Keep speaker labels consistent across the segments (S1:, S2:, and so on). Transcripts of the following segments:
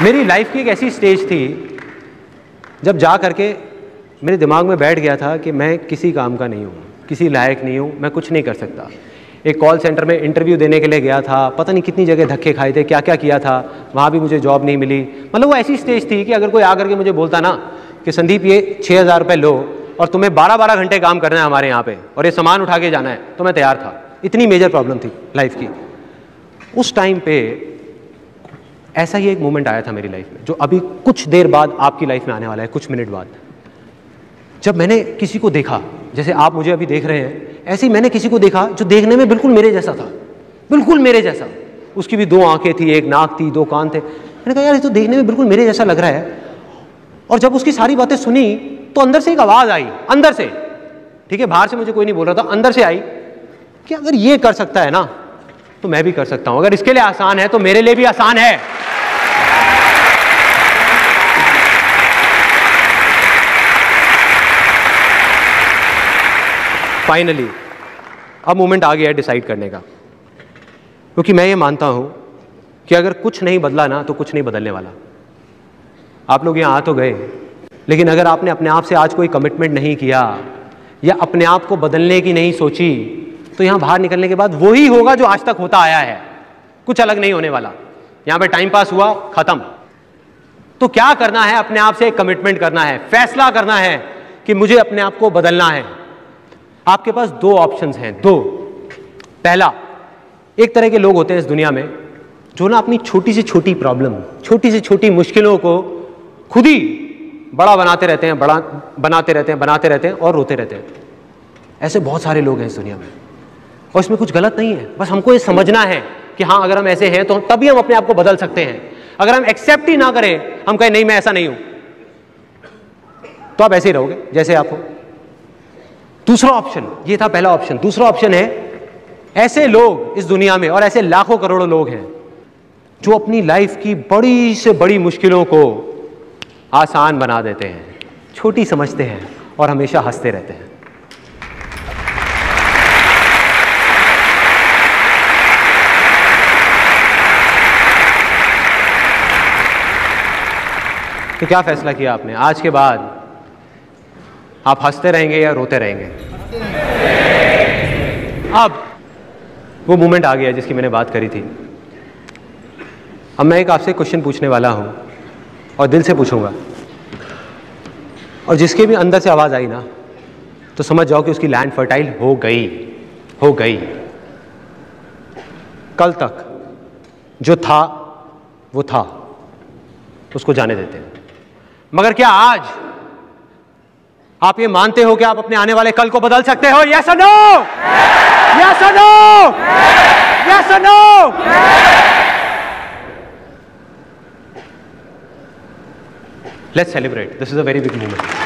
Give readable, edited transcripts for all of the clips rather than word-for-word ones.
S1: मेरी लाइफ की एक ऐसी स्टेज थी जब जा करके मेरे दिमाग में बैठ गया था कि मैं किसी काम का नहीं हूँ, किसी लायक नहीं हूँ, मैं कुछ नहीं कर सकता। एक कॉल सेंटर में इंटरव्यू देने के लिए गया था, पता नहीं कितनी जगह धक्के खाए थे, क्या क्या किया था, वहाँ भी मुझे जॉब नहीं मिली। मतलब वो ऐसी स्टेज थी कि अगर कोई आकर के मुझे बोलता ना कि संदीप ये 6,000 रुपये लो और तुम्हें 12-12 घंटे काम करना है हमारे यहाँ पे और ये सामान उठा के जाना है, तो मैं तैयार था। इतनी मेजर प्रॉब्लम थी लाइफ की। उस टाइम पे ऐसा ही एक मोमेंट आया था मेरी लाइफ में, जो अभी कुछ देर बाद आपकी लाइफ में आने वाला है, कुछ मिनट बाद। जब मैंने किसी को देखा, जैसे आप मुझे अभी देख रहे हैं, ऐसे ही मैंने किसी को देखा जो देखने में बिल्कुल मेरे जैसा था, बिल्कुल मेरे जैसा। उसकी भी 2 आंखें थी, एक नाक थी, 2 कान थे। मैंने कहा यार ये तो देखने में बिल्कुल मेरे जैसा लग रहा है। और जब उसकी सारी बातें सुनी तो अंदर से एक आवाज़ आई, अंदर से, ठीक है, बाहर से मुझे कोई नहीं बोल रहा था, अंदर से आई कि अगर ये कर सकता है ना तो मैं भी कर सकता हूं। अगर इसके लिए आसान है तो मेरे लिए भी आसान है। फाइनली अब मोमेंट आ गया है डिसाइड करने का, क्योंकि मैं ये मानता हूं कि अगर कुछ नहीं बदला ना तो कुछ नहीं बदलने वाला। आप लोग यहां आ तो गए, लेकिन अगर आपने अपने आप से आज कोई कमिटमेंट नहीं किया या अपने आप को बदलने की नहीं सोची, तो यहां बाहर निकलने के बाद वही होगा जो आज तक होता आया है, कुछ अलग नहीं होने वाला। यहां पे टाइम पास हुआ, खत्म। तो क्या करना है? अपने आप से एक कमिटमेंट करना है, फैसला करना है कि मुझे अपने आप को बदलना है। आपके पास 2 ऑप्शंस हैं, 2। पहला, एक तरह के लोग होते हैं इस दुनिया में जो ना अपनी छोटी से छोटी प्रॉब्लम, छोटी से छोटी मुश्किलों को खुद ही बड़ा बनाते रहते हैं, बड़ा बनाते रहते हैं और रोते रहते हैं। ऐसे बहुत सारे लोग हैं इस दुनिया में, और इसमें कुछ गलत नहीं है। बस हमको ये समझना है कि हाँ, अगर हम ऐसे हैं तो तभी हम अपने आप को बदल सकते हैं। अगर हम एक्सेप्ट ही ना करें, हम कहें नहीं मैं ऐसा नहीं हूं, तो आप ऐसे ही रहोगे जैसे आप हो। दूसरा ऑप्शन, ये था पहला ऑप्शन। दूसरा ऑप्शन है, ऐसे लोग इस दुनिया में, और ऐसे लाखों करोड़ों लोग हैं जो अपनी लाइफ की बड़ी से बड़ी मुश्किलों को आसान बना देते हैं, छोटी समझते हैं और हमेशा हंसते रहते हैं। तो क्या फैसला किया आपने? आज के बाद आप हंसते रहेंगे या रोते रहेंगे? अब वो मोमेंट आ गया जिसकी मैंने बात करी थी। अब मैं एक आपसे क्वेश्चन पूछने वाला हूं और दिल से पूछूंगा, और जिसके भी अंदर से आवाज आई ना तो समझ जाओ कि उसकी लैंड फर्टाइल हो गई, हो गई। कल तक जो था वो था, उसको जाने देते हैं। मगर क्या आज आप ये मानते हो कि आप अपने आने वाले कल को बदल सकते हो? यस और नो? यस और नो? यस और no? Let's celebrate, this is a very big movement.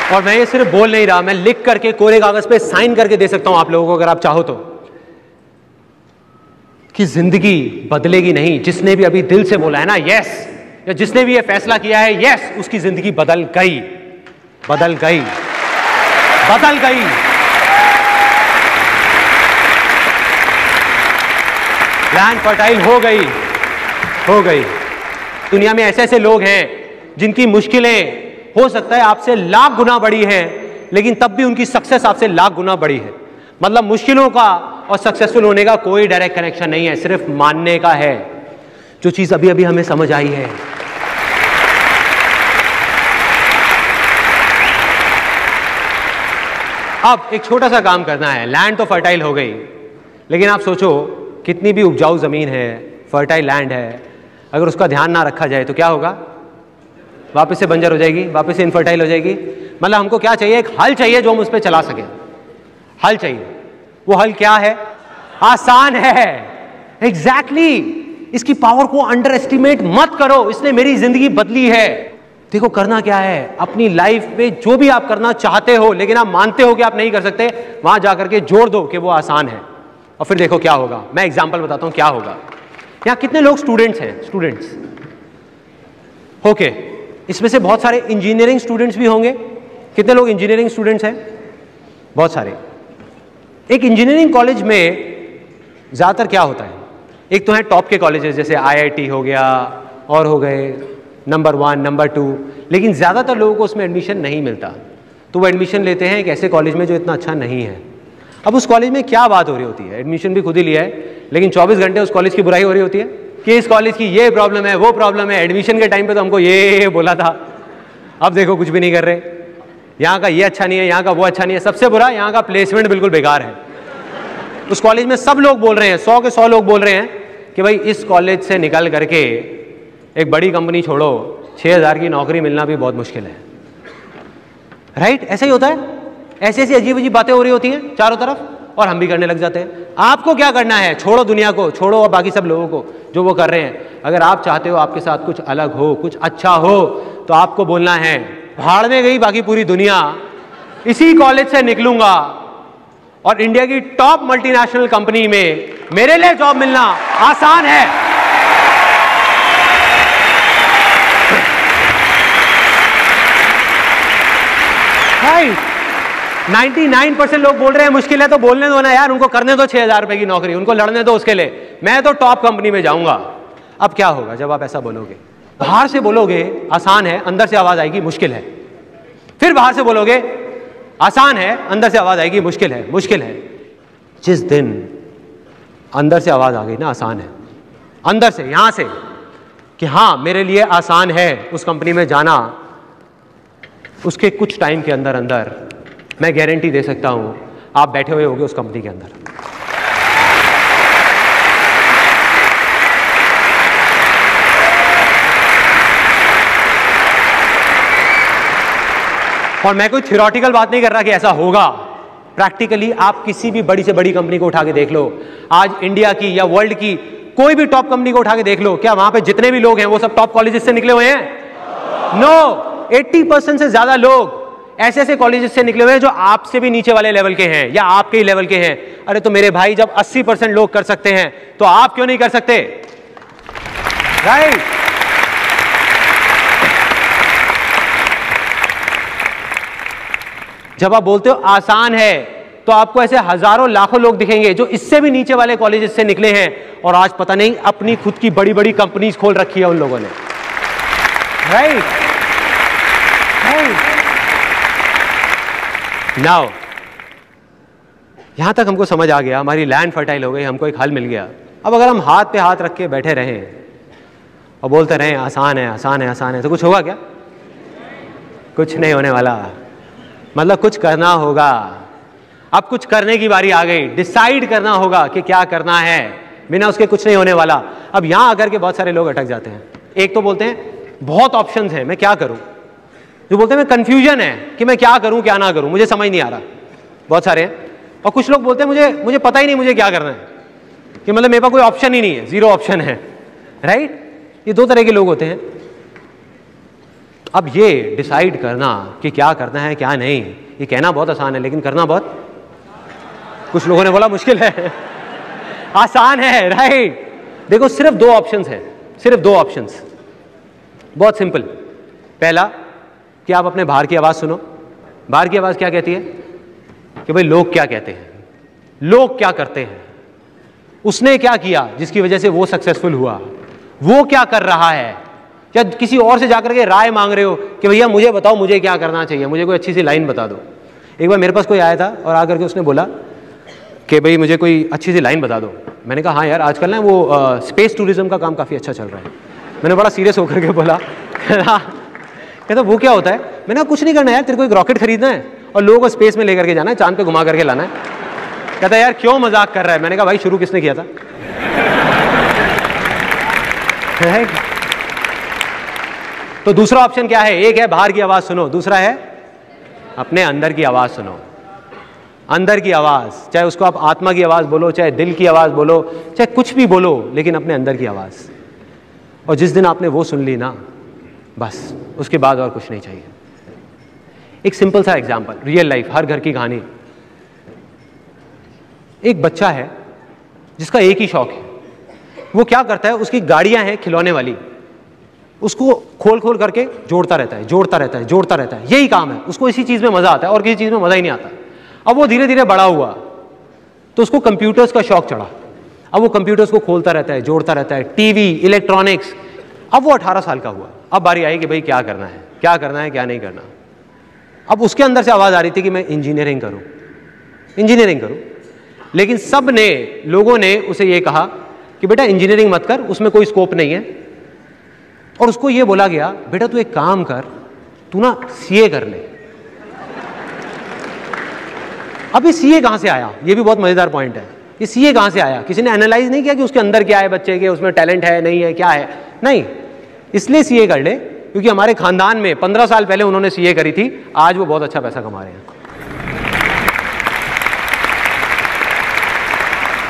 S1: और मैं ये सिर्फ बोल नहीं रहा, मैं लिख करके कोरे कागज पे साइन करके दे सकता हूं आप लोगों को, अगर आप चाहो तो, कि जिंदगी बदलेगी नहीं। जिसने भी अभी दिल से बोला है ना यस, या जिसने भी ये फैसला किया है यस, उसकी जिंदगी बदल गई, बदल गई, बदल गई। लैंड फर्टाइल हो गई, हो गई। दुनिया में ऐसे ऐसे लोग हैं जिनकी मुश्किलें हो सकता है आपसे लाख गुना बड़ी है, लेकिन तब भी उनकी सक्सेस आपसे लाख गुना बड़ी है। मतलब मुश्किलों का और सक्सेसफुल होने का कोई डायरेक्ट कनेक्शन नहीं है, सिर्फ मानने का है, जो चीज अभी अभी हमें समझ आई है। अब एक छोटा सा काम करना है। लैंड तो फर्टाइल हो गई, लेकिन आप सोचो कितनी भी उपजाऊ जमीन है, फर्टाइल लैंड है, अगर उसका ध्यान ना रखा जाए तो क्या होगा? वापस से बंजर हो जाएगी, वापस से इनफर्टाइल हो जाएगी। मतलब हमको क्या चाहिए? एक हल चाहिए जो हम उस पर चला सकें। हल चाहिए। वो हल क्या है? आसान है। एग्जैक्टली। इसकी पावर को अंडर एस्टिमेट मत करो, इसने मेरी जिंदगी बदली है। देखो करना क्या है, अपनी लाइफ में जो भी आप करना चाहते हो लेकिन आप मानते हो कि आप नहीं कर सकते, वहां जाकर के जोड़ दो कि वो आसान है। और फिर देखो क्या होगा। मैं एग्जाम्पल बताता हूं क्या होगा। यहां कितने लोग स्टूडेंट्स हैं? स्टूडेंट्स ओके, इसमें से बहुत सारे इंजीनियरिंग स्टूडेंट्स भी होंगे। कितने लोग इंजीनियरिंग स्टूडेंट्स हैं? बहुत सारे। एक इंजीनियरिंग कॉलेज में ज़्यादातर क्या होता है, एक तो है टॉप के कॉलेजेस जैसे IIT हो गया और हो गए नंबर 1 नंबर 2, लेकिन ज़्यादातर लोगों को उसमें एडमिशन नहीं मिलता, तो वो एडमिशन लेते हैं एक ऐसे कॉलेज में जो इतना अच्छा नहीं है। अब उस कॉलेज में क्या बात हो रही होती है, एडमिशन भी खुद ही लिया है, लेकिन 24 घंटे उस कॉलेज की बुराई हो रही होती है कि इस कॉलेज की ये प्रॉब्लम है, वो प्रॉब्लम है, एडमिशन के टाइम पे तो हमको ये बोला था, अब देखो कुछ भी नहीं कर रहे, यहाँ का ये अच्छा नहीं है, यहाँ का वो अच्छा नहीं है, सबसे बुरा यहाँ का प्लेसमेंट बिल्कुल बेकार है। उस कॉलेज में सब लोग बोल रहे हैं, 100 के 100 लोग बोल रहे हैं कि भाई इस कॉलेज से निकल करके एक बड़ी कंपनी छोड़ो, 6000 की नौकरी मिलना भी बहुत मुश्किल है। राइट? ऐसा ही होता है, ऐसी ऐसी अजीब अजीब बातें हो रही होती हैं चारों तरफ और हम भी करने लग जाते हैं। आपको क्या करना है? छोड़ो दुनिया को, छोड़ो और बाकी सब लोगों को जो वो कर रहे हैं। अगर आप चाहते हो आपके साथ कुछ अलग हो, कुछ अच्छा हो, तो आपको बोलना है भाड़ में गई बाकी पूरी दुनिया, इसी कॉलेज से निकलूंगा और इंडिया की टॉप मल्टीनेशनल कंपनी में मेरे लिए जॉब मिलना आसान है। राइट? 99% लोग बोल रहे हैं मुश्किल है, तो बोलने दो ना यार, उनको करने दो 6000 रुपए की नौकरी, उनको लड़ने दो उसके लिए, मैं तो टॉप कंपनी में जाऊंगा। अब क्या होगा जब आप ऐसा बोलोगे? बाहर से बोलोगे आसान है, अंदर से आवाज आएगी मुश्किल है। फिर बाहर से बोलोगे आसान है, अंदर से आवाज आएगी मुश्किल है, मुश्किल है। जिस दिन अंदर से आवाज आ गई ना आसान है, अंदर से, यहां से, कि हाँ मेरे लिए आसान है उस कंपनी में जाना, उसके कुछ टाइम के अंदर अंदर मैं गारंटी दे सकता हूं आप बैठे हुए होंगे उस कंपनी के अंदर। और मैं कोई थ्योरेटिकल बात नहीं कर रहा कि ऐसा होगा, प्रैक्टिकली आप किसी भी बड़ी से बड़ी कंपनी को उठा के देख लो, आज इंडिया की या वर्ल्ड की कोई भी टॉप कंपनी को उठा के देख लो, क्या वहां पे जितने भी लोग हैं वो सब टॉप कॉलेजेस से निकले हुए हैं? नो, 80% से ज्यादा लोग ऐसे ऐसे कॉलेजेस से निकले हुए हैं जो आपसे भी नीचे वाले लेवल के हैं या आपके ही लेवल के हैं। अरे तो मेरे भाई, जब 80% लोग कर सकते हैं तो आप क्यों नहीं कर सकते? राइट? जब आप बोलते हो आसान है, तो आपको ऐसे हजारों लाखों लोग दिखेंगे जो इससे भी नीचे वाले कॉलेजेस से निकले हैं और आज पता नहीं अपनी खुद की बड़ी बड़ी कंपनीज खोल रखी है उन लोगों ने। राइट? नाउ यहां तक हमको समझ आ गया, हमारी लैंड फर्टाइल हो गई, हमको एक हल मिल गया। अब अगर हम हाथ पे हाथ रख के बैठे रहें और बोलते रहें आसान है, आसान है, आसान है, तो कुछ होगा क्या? कुछ नहीं होने वाला। मतलब कुछ करना होगा। अब कुछ करने की बारी आ गई, डिसाइड करना होगा कि क्या करना है, बिना उसके कुछ नहीं होने वाला। अब यहां आकर के बहुत सारे लोग अटक जाते हैं। एक तो बोलते हैं बहुत ऑप्शंस हैं, मैं क्या करूं। जो बोलते हैं मैं कंफ्यूजन है कि मैं क्या करूं क्या ना करूं, मुझे समझ नहीं आ रहा, बहुत सारे हैं। और कुछ लोग बोलते हैं मुझे पता ही नहीं मुझे क्या करना है, कि मतलब मेरे पास कोई ऑप्शन ही नहीं है, जीरो ऑप्शन है। राइट? ये दो तरह के लोग होते हैं। अब ये डिसाइड करना कि क्या करना है क्या नहीं, ये कहना बहुत आसान है लेकिन करना बहुत, कुछ लोगों ने बोला मुश्किल है। आसान है। राइट? देखो सिर्फ दो ऑप्शंस हैं, सिर्फ दो ऑप्शंस, बहुत सिंपल। पहला कि आप अपने बाहर की आवाज सुनो। बाहर की आवाज क्या कहती है? कि भाई लोग क्या कहते हैं, लोग क्या करते हैं, उसने क्या किया जिसकी वजह से वो सक्सेसफुल हुआ, वो क्या कर रहा है। या किसी और से जाकर के राय मांग रहे हो कि भैया मुझे बताओ मुझे क्या करना चाहिए, मुझे कोई अच्छी सी लाइन बता दो। एक बार मेरे पास कोई आया था और आकर के उसने बोला कि भाई मुझे कोई अच्छी सी लाइन बता दो। मैंने कहा हाँ यार आजकल ना वो स्पेस टूरिज्म का काम काफ़ी अच्छा चल रहा है। मैंने बड़ा सीरियस होकर के बोला, कहता वो क्या होता है? मैंने कहा कुछ नहीं करना यार, तेरे को एक रॉकेट खरीदना है और लोगों को स्पेस में लेकर के जाना है, चांद पे घुमा करके लाना है। कहता यार क्यों मजाक कर रहा है? मैंने कहा भाई शुरू किसने किया था? तो दूसरा ऑप्शन क्या है? एक है बाहर की आवाज सुनो, दूसरा है अपने अंदर की आवाज सुनो। अंदर की आवाज, चाहे उसको आप आत्मा की आवाज बोलो, चाहे दिल की आवाज बोलो, चाहे कुछ भी बोलो, लेकिन अपने अंदर की आवाज। और जिस दिन आपने वो सुन ली ना, बस उसके बाद और कुछ नहीं चाहिए। एक सिंपल सा एग्जांपल, रियल लाइफ, हर घर की कहानी। एक बच्चा है, जिसका एक ही शौक है। वो क्या करता है, उसकी गाड़ियां हैं खिलौने वाली, उसको खोल खोल करके जोड़ता रहता है, जोड़ता रहता है, जोड़ता रहता है, यही काम है उसको। इसी चीज में मजा आता है और किसी चीज में मजा ही नहीं आता। अब वो धीरे धीरे बड़ा हुआ तो उसको कंप्यूटर्स का शौक चढ़ा। अब वो कंप्यूटर्स को खोलता रहता है, जोड़ता रहता है, टीवी, इलेक्ट्रॉनिक्स। अब वो 18 साल का हुआ। अब बारी आई कि भाई क्या करना है, क्या करना है, क्या नहीं करना। अब उसके अंदर से आवाज आ रही थी कि मैं इंजीनियरिंग करूं, इंजीनियरिंग करूं। लेकिन सब ने, लोगों ने उसे ये कहा कि बेटा इंजीनियरिंग मत कर, उसमें कोई स्कोप नहीं है। और उसको ये बोला गया, बेटा तू एक काम कर, तू ना सीए कर ले। अब ये सीए कहां से आया, ये भी बहुत मजेदार पॉइंट है। ये सीए कहां से आया? किसी ने एनालाइज नहीं किया कि उसके अंदर क्या है बच्चे के, उसमें टैलेंट है नहीं है, क्या है। नहीं, इसलिए सीए कर ले क्योंकि हमारे खानदान में 15 साल पहले उन्होंने सीए करी थी, आज वो बहुत अच्छा पैसा कमा रहे हैं।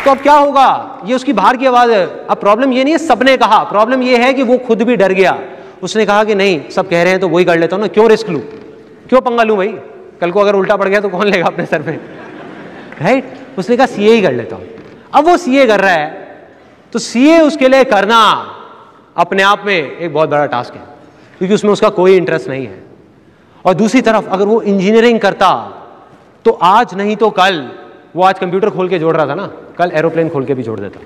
S1: तो अब क्या होगा, ये उसकी बाहर की आवाज है। अब प्रॉब्लम ये नहीं है सबने कहा, प्रॉब्लम ये है कि वो खुद भी डर गया। उसने कहा कि नहीं, सब कह रहे हैं तो वही कर लेता हूं ना, क्यों रिस्क लूं, क्यों पंगा लूं भाई, कल को अगर उल्टा पड़ गया तो कौन लेगा अपने सर पे, राइट। उसने कहा सीए ही कर लेता हूं। अब वो सीए कर रहा है, तो सीए उसके लिए करना अपने आप में एक बहुत बड़ा टास्क है क्योंकि उसमें उसका कोई इंटरेस्ट नहीं है। और दूसरी तरफ अगर वो इंजीनियरिंग करता तो आज नहीं तो कल, वो आज कंप्यूटर खोल के जोड़ रहा था ना, कल एरोप्लेन खोल के भी जोड़ देता।